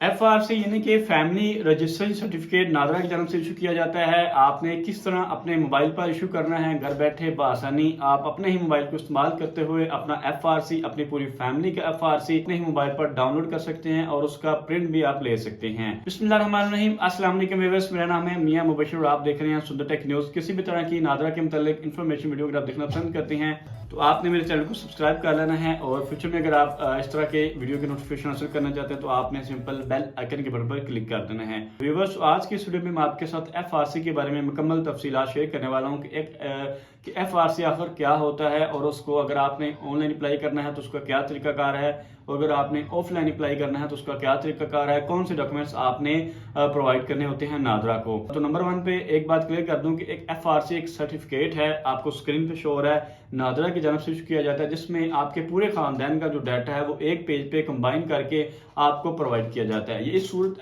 FRC यानी कि family registration certificate NADRA की जानब से इशू किया जाता है। आपने किस तरह अपने मोबाइल पर इशू करना है, घर बैठे बआसानी आप अपने ही मोबाइल को इस्तेमाल करते हुए अपना FRC, अपनी पूरी फैमिली का FRC अपने ही मोबाइल पर डाउनलोड कर सकते हैं और उसका प्रिंट भी आप ले सकते हैं। बिस्मिल्लाहिर्रहमानिर्रहीम, अस्सलाम वालेकुम व्यूअर्स, मेरा नाम है मियां मुबशिर और आप देख रहे हैं सुंदर टेक न्यूज। किसी भी तरह की नादरा के मुतालिक इन्फॉर्मेशन वीडियो अगर आप देखना पसंद करते हैं तो आपने मेरे चैनल को सब्सक्राइब कर लेना है और फ्यूचर में अगर आप इस तरह के वीडियो के नोटिफिकेशन हासिल करना चाहते हैं तो आपने सिंपल बेल आइकन के बटन पर क्लिक कर देना है। व्यूअर्स, आज की इस वीडियो में मैं आपके साथ FRC के बारे में मुकम्मल तफसीलात शेयर करने वाला हूं कि FRC आखिर क्या होता है और उसको अगर आपने ऑनलाइन अप्लाई करना है तो उसका क्या तरीकाकार है, और अगर आपने ऑफलाइन अप्लाई करना है तो उसका क्या तरीकाकार है, कौन से डॉक्यूमेंट्स आपने प्रोवाइड करने होते हैं नादरा को। तो नंबर 1 पे एक बात क्लियर कर दूं कि एक FRC एक सर्टिफिकेट है, आपको स्क्रीन पे शो हो रहा है, नादरा की जानब से इशू किया जाता है, जिसमें आपके पूरे खानदान का जो डाटा है वो एक पेज पे कंबाइन करके आपको प्रोवाइड किया जाता है। ये इस सूरत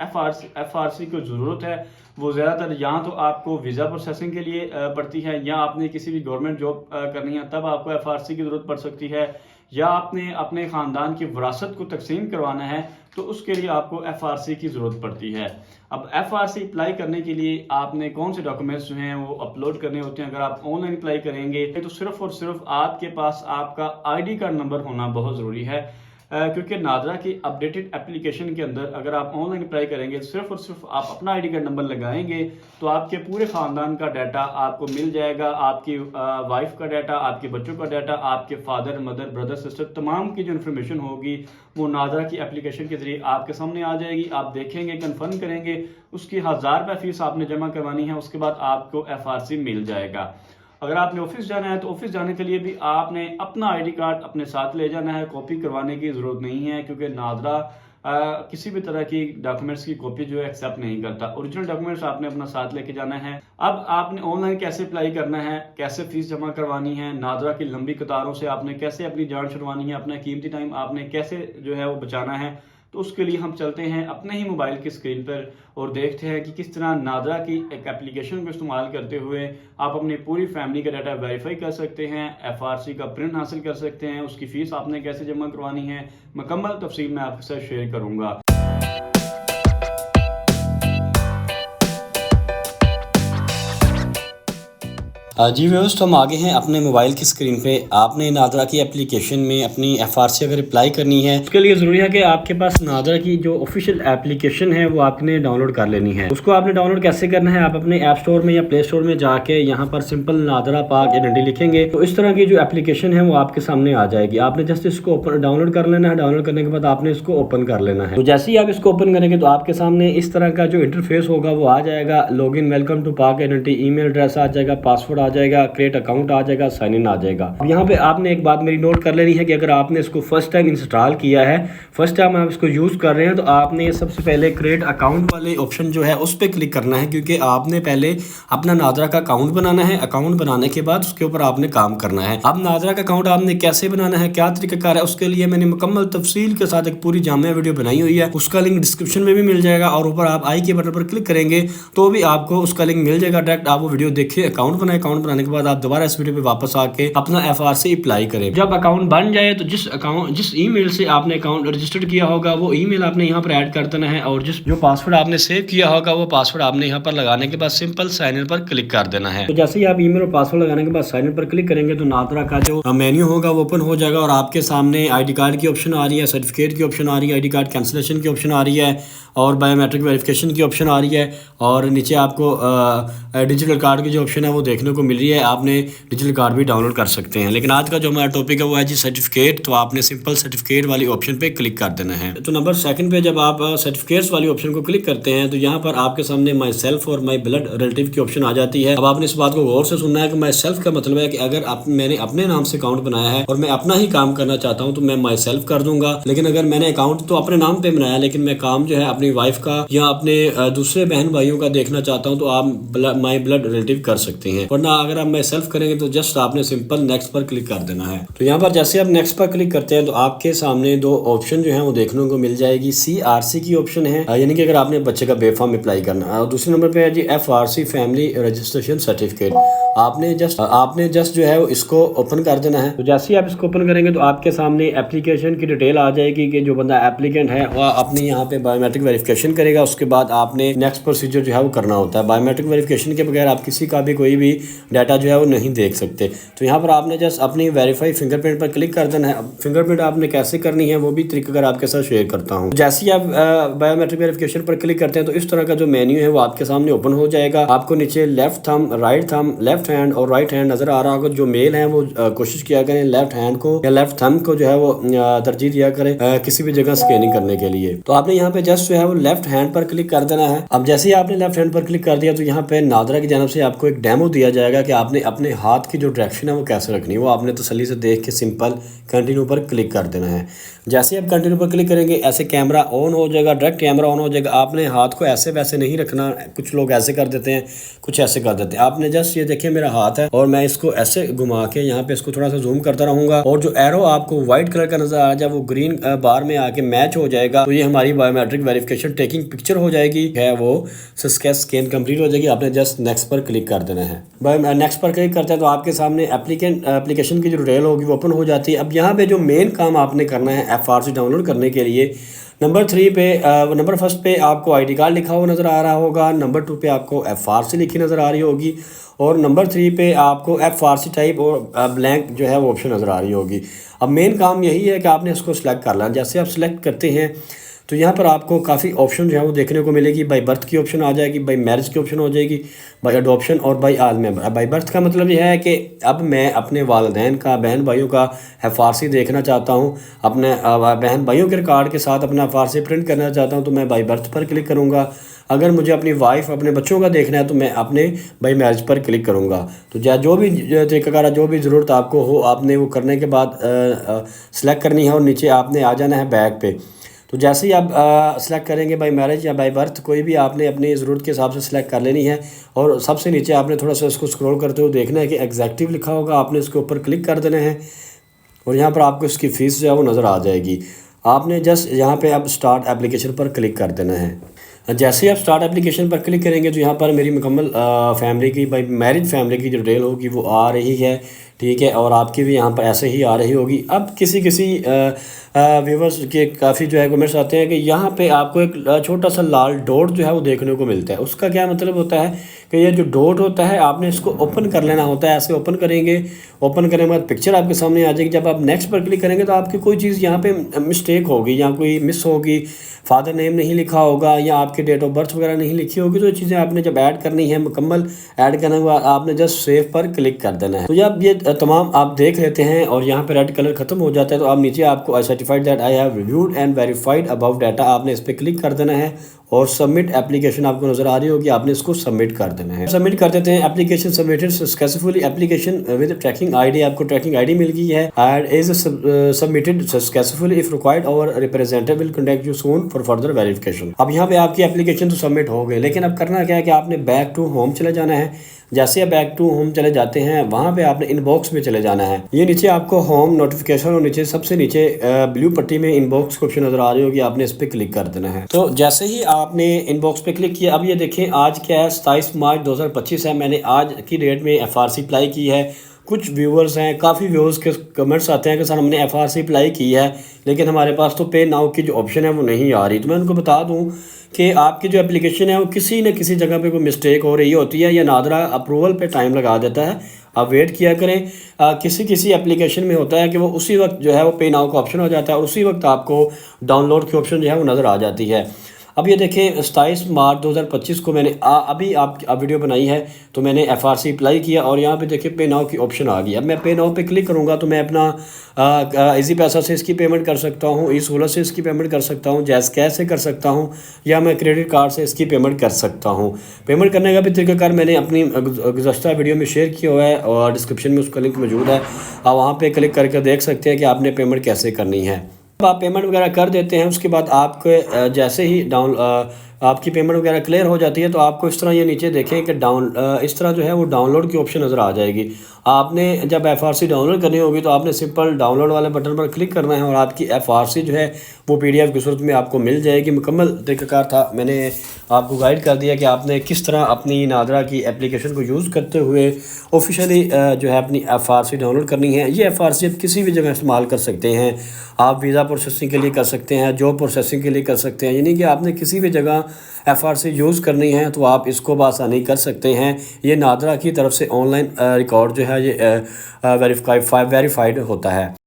FRC को जरूरत है वो ज़्यादातर या तो आपको वीज़ा प्रोसेसिंग के लिए पड़ती है, या आपने किसी भी गवर्नमेंट जॉब करनी है तब आपको FRC की ज़रूरत पड़ सकती है, या आपने अपने ख़ानदान की विरासत को तकसीम करवाना है तो उसके लिए आपको FRC की ज़रूरत पड़ती है। अब FRC अप्लाई करने के लिए आपने कौन से डॉक्यूमेंट्स जो हैं वो अपलोड करने होते हैं। अगर आप ऑनलाइन अप्लाई करेंगे तो सिर्फ और सिर्फ आपके पास आपका ID कार्ड नंबर होना बहुत ज़रूरी है, क्योंकि नादरा की अपडेटेड एप्लीकेशन के अंदर अगर आप ऑनलाइन अप्लाई करेंगे सिर्फ और सिर्फ आप अपना ID कार्ड नंबर लगाएंगे तो आपके पूरे ख़ानदान का डाटा आपको मिल जाएगा। आपकी वाइफ का डाटा, आपके बच्चों का डाटा, आपके फादर मदर ब्रदर सिस्टर तमाम की जो इन्फॉर्मेशन होगी वो नादरा की एप्लीकेशन के जरिए आपके सामने आ जाएगी। आप देखेंगे, कन्फर्म करेंगे, उसकी 1000 रुपये फीस आपने जमा करवानी है, उसके बाद आपको FRC मिल जाएगा। अगर आपने ऑफिस जाना है तो ऑफिस जाने के लिए भी आपने अपना ID कार्ड अपने साथ ले जाना है, कॉपी करवाने की ज़रूरत नहीं है, क्योंकि नादरा किसी भी तरह की डॉक्यूमेंट्स की कॉपी जो है एक्सेप्ट नहीं करता। ओरिजिनल डॉक्यूमेंट्स आपने अपना साथ लेके जाना है। अब आपने ऑनलाइन कैसे अप्लाई करना है, कैसे फीस जमा करवानी है, नादरा की लंबी कतारों से आपने कैसे अपनी जान छुड़वानी है, अपना कीमती टाइम आपने कैसे जो है वो बचाना है, तो उसके लिए हम चलते हैं अपने ही मोबाइल की स्क्रीन पर और देखते हैं कि किस तरह नादरा की एक एप्लीकेशन को इस्तेमाल करते हुए आप अपनी पूरी फैमिली का डाटा वेरीफाई कर सकते हैं, FRC का प्रिंट हासिल कर सकते हैं, उसकी फ़ीस आपने कैसे जमा करवानी है, मुकम्मल तफसील मैं आपके साथ शेयर करूँगा। जी व्यूअर्स, तो हम आगे हैं अपने मोबाइल की स्क्रीन पे। आपने नादरा की एप्लीकेशन में अपनी FRC अगर अप्लाई करनी है उसके लिए ज़रूरी है कि आपके पास नादरा की जो ऑफिशियल एप्लीकेशन है वो आपने डाउनलोड कर लेनी है। उसको आपने डाउनलोड कैसे करना है, आप अपने ऐप स्टोर में या प्ले स्टोर में जाके यहाँ पर सिंपल नादरा पाक एनडी लिखेंगे तो इस तरह की जो एप्लीकेशन है वो आपके सामने आ जाएगी। आपने जस्ट इसको डाउनलोड कर लेना है। डाउनलोड करने के बाद आपने इसको ओपन कर लेना है। तो जैसे ही आप इसको ओपन करेंगे तो आपके सामने इस तरह का जो इंटरफेस होगा वो आ जाएगा। लॉगिन वेलकम टू पाक एनडी, ईमेल एड्रेस आ जाएगा, पासवर्ड आ जाएगा, क्रिएट अकाउंट आ जाएगा, साइन इन आ जाएगा। अब यहाँ पे आपने एक बात मेरी नोट कर लेनी है कि अगर आपने इसको फर्स्ट टाइम इंस्टॉल किया है, फर्स्ट टाइम आप इसको यूज़ कर रहे हैं, तो आपने सबसे पहले क्रिएट अकाउंट वाले ऑप्शन जो है उस पर क्लिक करना है, क्योंकि आपने पहले अपना नादरा का अकाउंट बनाना है। अकाउंट बनाने के बाद उसके ऊपर आपने काम करना है। अब नादरा का अकाउंट आपने कैसे बनाना है, क्या तरीकाकार है, उसके लिए मैंने मुकम्मल तफसील के साथ एक पूरी जामिया वीडियो बनाई हुई है। उसका लिंक डिस्क्रिप्शन में भी मिल जाएगा और ऊपर आप आई के बटन पर क्लिक करेंगे तो भी आपको उसका लिंक मिल जाएगा। डायरेक्ट आप वो वीडियो देखिए, अकाउंट बनाए, अकाउंट बनाने के बाद आप दोबारा इस वीडियो पे वापस आके अपना FRC अप्लाई करें। जब अकाउंट बन जाए तो जिस ईमेल से आपने अकाउंट रजिस्टर्ड किया होगा वो ईमेल आपने यहाँ पर ऐड कर देना है, और जो पासवर्ड आपने सेव किया होगा वो पासवर्ड आपने यहाँ पर लगाने के बाद सिंपल साइन इन पर क्लिक कर देना है। तो जैसे ही आप ईमेल और पासवर्ड लगाने के बाद साइन इन पर क्लिक करेंगे तो नादरा का जो मेन्यू होगा वो ओपन हो जाएगा और आपके सामने ID कार्ड की ऑप्शन आ रही है, सर्टिफिकेट की ऑप्शन आ रही है, ID कार्ड कैंसिलेशन की ऑप्शन आ रही है और बायोमेट्रिक वेरिफिकेशन की ऑप्शन आ रही है, और नीचे आपको डिजिटल कार्ड की जो ऑप्शन है वो देखने को मिल रही है। आपने डिजिटल कार्ड भी डाउनलोड कर सकते हैं। लेकिन आज का जो हमारा टॉपिक है वो है जी सर्टिफिकेट। तो आपने सिंपल सर्टिफिकेट वाली ऑप्शन पे क्लिक कर देना है। तो नंबर 2 पे जब आप सर्टिफिकेट्स वाली ऑप्शन को क्लिक करते हैं तो यहाँ पर आपके सामने माई सेल्फ और माई ब्लड रिलेटिव की ऑप्शन आ जाती है। अब आपने इस बात को गौर से सुनना है कि माई सेल्फ का मतलब है कि अगर मैंने अपने नाम से अकाउंट बनाया है और मैं अपना ही काम करना चाहता हूँ तो मैं माई सेल्फ कर दूंगा। लेकिन अगर मैंने अकाउंट तो अपने नाम पे बनाया लेकिन मैं काम जो है अपनी वाइफ का या अपने दूसरे बहन भाइयों का देखना चाहता हूँ तो आप माई ब्लड रिलेटिव कर सकते हैं। वरना अगर आप माई सेल्फ करेंगे तो जस्ट आपने सिंपल नेक्स्ट पर क्लिक कर देना है। तो यहाँ पर जैसे आप नेक्स्ट पर क्लिक करते हैं तो आपके सामने 2 ऑप्शन जो है वो देखने को मिल जाएगी। CRC की ऑप्शन है, यानी कि अगर आपने बच्चे का बेफार्म अप्लाई करना है, और दूसरे नंबर पे है जी FRC फैमिली रजिस्ट्रेशन सर्टिफिकेट। आपने जस्ट जो है वो इसको ओपन कर देना है। तो जैसे ही आप इसको ओपन करेंगे तो आपके सामने एप्लीकेशन की डिटेल आ जाएगी कि जो बंदा एप्लीकेंट है वह अपने यहाँ पे बायोमेट्रिक वेरिफिकेशन करेगा। उसके बाद आपने नेक्स्ट प्रोसीजर जो है वो करना होता है। बायोमेट्रिक वेरिफिकेशन के बगैर आप किसी का भी कोई भी डाटा जो है वो नहीं देख सकते। तो यहाँ पर आपने जस्ट अपनी वेरीफाई फिंगरप्रिंट पर क्लिक कर देना है। अब फिंगरप्रिंट आपने कैसे करनी है वो भी तरीका अगर आपके साथ शेयर करता हूँ। जैसे ही आप बायोमेट्रिक वेरिफिकेशन पर क्लिक करते हैं तो इस तरह का जो मेन्यू है वो आपके सामने ओपन हो जाएगा। आपको नीचे left thumb, right thumb, left hand और राइट हैंड नजर आ रहा होगा। जो मेल है वो कोशिश किया करें लेफ्ट हैंड को या लेफ्ट थंब को जो है वो तरजीह दिया करें किसी भी जगह स्कैनिंग करने के लिए। तो आपने यहाँ पे जस्ट जो है वो लेफ्ट हैंड पर क्लिक कर देना है। अब जैसे ही आपने लेफ्ट हैंड पर क्लिक कर दिया तो यहाँ पे नादरा की जानब से आपको एक डेमो दिया जाएगा कि आपने अपने हाथ की जो डायरेक्शन है वो कैसे रखनी है। वो आपने तसल्ली से देख के सिंपल कंटिन्यू पर क्लिक कर देना है। जैसे आप कंटिन्यू पर क्लिक करेंगे ऐसे कैमरा ऑन हो जाएगा, डायरेक्ट कैमरा ऑन हो जाएगा। आपने हाथ को ऐसे वैसे नहीं रखना। कुछ लोग ऐसे कर देते हैं, कुछ ऐसे कर देते हैं। आपने जस्ट ये देखिए मेरा हाथ है और मैं इसको ऐसे घुमा के यहाँ पे इसको थोड़ा सा जूम करता रहूंगा और जो एरो आपको व्हाइट कलर का नजर आ जाए वो ग्रीन बार में आके मैच हो जाएगा। तो ये हमारी बायोमेट्रिक वेरिफिकेशन टेकिंग पिक्चर हो जाएगी है वो स्कैन कंप्लीट हो जाएगी। आपने जस्ट नेक्स्ट पर क्लिक कर देना है। नेक्स्ट पर क्लिक करते हैं तो आपके सामने एप्लीकेशन की जो डिटेल होगी वो ओपन हो जाती है। अब यहाँ पे जो मेन काम आपने करना है FRC डाउनलोड करने के लिए, नंबर फर्स्ट पे आपको ID कार्ड लिखा हुआ नज़र आ रहा होगा। नंबर 2 पे आपको FRC लिखी नज़र आ रही होगी और नंबर 3 पे आपको FRC टाइप और ब्लैंक जो है वो ऑप्शन नज़र आ रही होगी। अब मेन काम यही है कि आपने इसको सिलेक्ट कर लेना। जैसे आप सिलेक्ट करते हैं तो यहाँ पर आपको काफ़ी ऑप्शन जो है वो देखने को मिलेगी। बाई बर्थ की ऑप्शन आ जाएगी, बाई मैरिज की ऑप्शन हो जाएगी, बाई अडॉप्शन और by all member. By birth का मतलब यह है कि अब मैं अपने वालिदैन का, बहन भाइयों का FRC देखना चाहता हूँ, अपने बहन भाइयों के रिकॉर्ड के साथ अपना FRC प्रिंट करना चाहता हूँ तो मैं बाई बर्थ पर क्लिक करूँगा। अगर मुझे अपनी वाइफ, अपने बच्चों का देखना है तो मैं अपने बाई मैरिज पर क्लिक करूँगा। तो जो भी तरीक़ाकार जो भी ज़रूरत आपको हो आपने वो करने के बाद सिलेक्ट करनी है और नीचे आपने आ जाना है बैक पे। तो जैसे ही आप सिलेक्ट करेंगे बाई मैरिज या बाई बर्थ, कोई भी आपने अपनी ज़रूरत के हिसाब से सिलेक्ट कर लेनी है और सबसे नीचे आपने थोड़ा सा इसको स्क्रॉल करते हुए देखना है कि एग्जैक्टिव लिखा होगा। आपने इसके ऊपर क्लिक कर देना है और यहाँ पर आपको इसकी फ़ीस जो है वो नज़र आ जाएगी। आपने जस्ट यहाँ पे अब स्टार्ट एप्लीकेशन पर क्लिक कर देना है। जैसे ही आप स्टार्ट एप्लीकेशन पर क्लिक करेंगे तो यहाँ पर मेरी मुकम्मल फैमिली की, बाई मैरिज फैमिली की जो डिटेल होगी वो आ रही है, ठीक है, और आपकी भी यहाँ पर ऐसे ही आ रही होगी। अब किसी व्यूवर्स के काफ़ी जो है कमेंट्स आते हैं कि यहाँ पे आपको एक छोटा सा लाल डॉट जो है वो देखने को मिलता है। उसका क्या मतलब होता है कि ये जो डॉट होता है आपने इसको ओपन कर लेना होता है। ऐसे ओपन करेंगे, ओपन करने के बाद पिक्चर आपके सामने आ जाएगी। जब आप नेक्स्ट पर क्लिक करेंगे तो आपकी कोई चीज़ यहाँ पे मिस्टेक होगी या कोई मिस होगी, फादर नेम नहीं लिखा होगा या आपके डेट ऑफ बर्थ वगैरह नहीं लिखी होगी। तो ये चीज़ें आपने जब ऐड करनी है, मुकम्मल ऐड करने के बाद आपने जस्ट सेव पर क्लिक कर देना है। तो जब ये तमाम आप देख लेते हैं और यहाँ पे रेड कलर खत्म हो जाता है तो आप नीचे आपको आई certified that I have reviewed and verified about data, आपने इस पर क्लिक कर देना है और सबमिट एप्लीकेशन आपको नजर आ रही होगी। आपने इसको सबमिट कर देना है। सबमिट कर देते हैं। Application submitted successfully, application with tracking ID, आपको ट्रैकिंग ID मिल गई है। And is submitted successfully, if required our representative will contact you soon for further verification. अब यहाँ पे आपकी एप्लीकेशन तो सबमिट हो गई, लेकिन अब करना क्या है कि आपने बैक टू होम चले जाना है। जैसे आप बैक टू होम चले जाते हैं वहाँ पे आपने इनबॉक्स में चले जाना है। ये नीचे आपको होम नोटिफिकेशन और नीचे सबसे नीचे ब्लू पट्टी में इनबॉक्स की ऑप्शन नजर आ रही होगी, आपने इस पर क्लिक कर देना है। तो जैसे ही आपने इनबॉक्स पे क्लिक किया, अब ये देखें आज क्या है, 27 मार्च 2025 है। मैंने आज की डेट में FRC अप्लाई की है। कुछ व्यूवर्स हैं, काफ़ी व्यूवर्स के कमेंट्स आते हैं कि सर हमने FRC अप्लाई की है लेकिन हमारे पास तो पे नाउ की जो ऑप्शन है वो नहीं आ रही। तो मैं उनको बता दूं कि आपकी जो एप्लीकेशन है वो किसी न किसी जगह पे कोई मिस्टेक हो रही होती है या नादरा अप्रूवल पे टाइम लगा देता है। आप वेट किया करें। किसी एप्लीकेशन में होता है कि वो उसी वक्त जो है वो पे नाउ का ऑप्शन हो जाता है और उसी वक्त आपको डाउनलोड की ऑप्शन जो है वो नज़र आ जाती है। अब ये देखें 27 मार्च 2025 को मैंने अभी आप वीडियो बनाई है तो मैंने FRC अप्लाई किया और यहाँ पे देखिए पे नाउ की ऑप्शन आ गई। अब मैं पे नाउ पे क्लिक करूँगा तो मैं अपना इजी पैसा से इसकी पेमेंट कर सकता हूँ, ई सोलर से इसकी पेमेंट कर सकता हूँ, जैज़ कैश से कर सकता हूँ या मैं क्रेडिट कार्ड से इसकी पेमेंट कर सकता हूँ। पेमेंट करने का भी तरीकाकार मैंने अपनी गुज़श्ता वीडियो में शेयर किया हुआ है और डिस्क्रिप्शन में उसका लिंक मौजूद है। आप वहाँ पर क्लिक करके देख सकते हैं कि आपने पेमेंट कैसे करनी है। आप पेमेंट वगैरह कर देते हैं, उसके बाद आपके जैसे ही आपकी पेमेंट वगैरह क्लियर हो जाती है तो आपको इस तरह ये नीचे देखें कि इस तरह जो है वो डाउनलोड की ऑप्शन नज़र आ जाएगी। आपने जब FRC डाउनलोड करनी होगी तो आपने सिंपल डाउनलोड वाले बटन पर क्लिक करना है और आपकी FRC जो है वो PDF की सूरत में आपको मिल जाएगी। मुकम्मल तरीक़ाकार था, मैंने आपको गाइड कर दिया कि आपने किस तरह अपनी नादरा की एप्लीकेशन को यूज़ करते हुए ऑफिशियली जो है अपनी FRC डाउनलोड करनी है। ये FRC आप किसी भी जगह इस्तेमाल कर सकते हैं। आप वीज़ा प्रोसेसिंग के लिए कर सकते हैं, जॉब प्रोसेसिंग के लिए कर सकते हैं, यानी कि आपने किसी भी जगह FRC यूज़ करनी है तो आप इसको बआसानी कर सकते हैं। ये नादरा की तरफ से ऑनलाइन रिकॉर्ड जो है ये वेरीफाइड होता है।